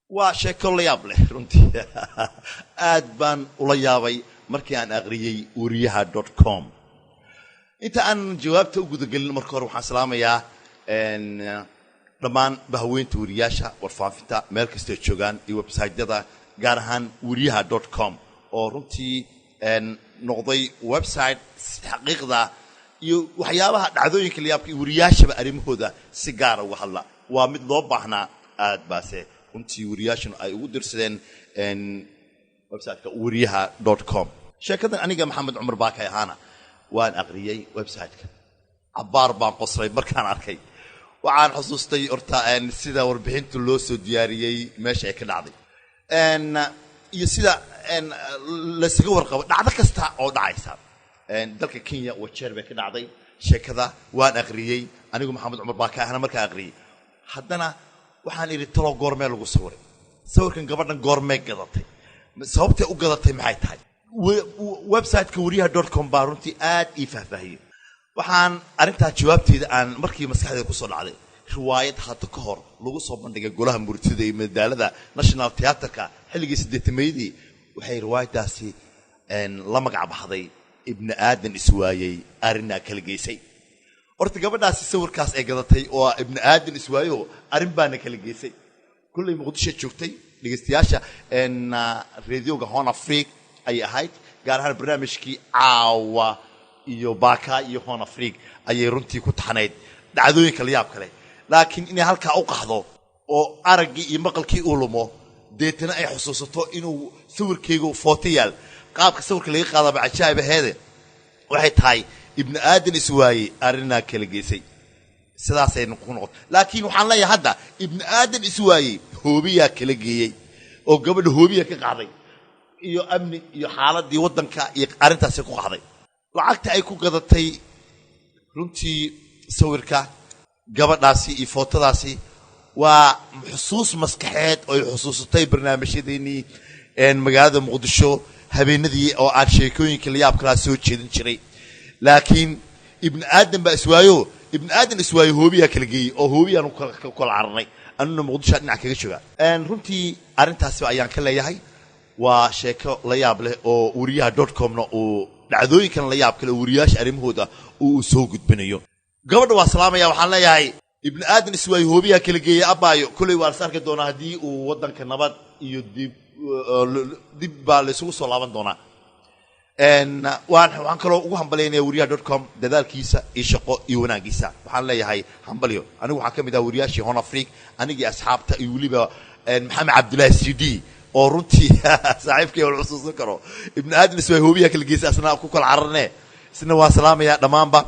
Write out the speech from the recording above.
وشكل يابله رنتي أدبان ولا يابي مركي أن أغريي وريها.com أنت أن جوابته وجود قل مركور وحسلامة يا إن رمان بهوين تورياشة ورفافتا مركز تشوغان الويب سايت ده جارهان وريها.com أو رنتي إن نقضي ويب سايت حقيقة ده وحيابها عذوين كل يابك ورياشة بأريم هذا سيجارة وحلا ومتضبط إحنا أدباسه runtii wariyaashana ay ugu dirsadeen website-ka uriyaha.com sheekadan aniga maxamed cumar baakay ahaana waan aqriyay website-ka abaar baan qosray markaan arkay waxaan xusuustay horta sida warbixintu loo soo diyaariyay meesha ay ka dhacday iyo sida la isaga warqabo dhacdo kasta oo dhacaysa dalka Kenya wajeer bay ka dhacday sheekada waan aqriyay anigu maxamed cumar baakay ahaana markaan aqriyay haddana waxaan iri talo goormee lagu sawiray sawirkan gabadhan goormee gadatay sababtay u gadatay maxay tahay website-ka uriyaha.com baa runtii aad ii faahfaahiyay waxaan arintaa jawaabteeda aan markii maskaxdayda ku soo dhacday riwaayad hadda ka hor lagu soo bandhigay golaha murtida ee madaalada National Theatre-ka xilligii 80meedii waxay riwaayadaasi la magac baxday ibn aadan iswaayay arina kala geysay horta gabadhaasi sawirkaas ay gadatay oo ibn aadan iswaayo arin baana kala geysay kullay muqdisho joogtay dhageystayaasha radioga Horn Africa ay ahayd gaar ahaan barnaamijkii caawa iyo baaka iyo Horn Africa ayay runtii ku taxanayd dhacdooyinka la yaab kale laakiin inay halka u qaxdo oo aragii iyo maqalkii uu lumo deetana ay xusuusato inuu sawirkeegu footiyaal qaabka sawirka laga qaadaba cajaa'ib aheede waxay tahay ibn aadan iswaayay arina kala geysay sidaas ay noqon laakiin waxaan leeyahay hadda ibn aadan iswaayay hoobiya kala geeyay oo gabadha hoobiya ka qaaday iyo amni iyo xaaladii wadanka iyo arintaas ku qaxday lacagta ay ku gadatay runtii sawirka gabadhaasi iyo footadaasi waa xusuus maskaxeed oo ay xusuusatay barnaamijyadeeni magaalada muqdisho habeenadii oo aan sheekooyinka la yaab kala soo jeedin jiray laakiin ibn aadan ba iswaayo ibn aadan iswaayo hoobiya kala geeyay oo hoobiyaan ku kala carnay anna muqdisho dhinac kaga jooga runtii arintaas ayaan ka leeyahay waa sheeko la yaab leh oo uriyaha.com na uu dhacdooyinkan la yaab kale wariyaasha arimahooda uu soo gudbinayo gabadha waa salaamaya waxaan leeyahay ibn aadan iswaayo hoobiya kala geeyay abaayo kulay waa sarka doona hadii uu wadanka nabad iyo dib baa la isugu soo laaban doonaa waxaan kaloo ugu hambaleynayaa uriyaha.com dadaalkiisa iyo shaqo iyo wanaagiisa waxaan leeyahay hambaliyo anigu waxaan kamid ah wariyaashii Horn Africa anigii asxaabta iyo waliba maxamed cabdullaahi CD oo runtii saaxiibkay oo xusuusan karo ibn aadan iswaayo hoobiya kala geysay asna ku kala cararnee isna waa salaamaya dhamaanba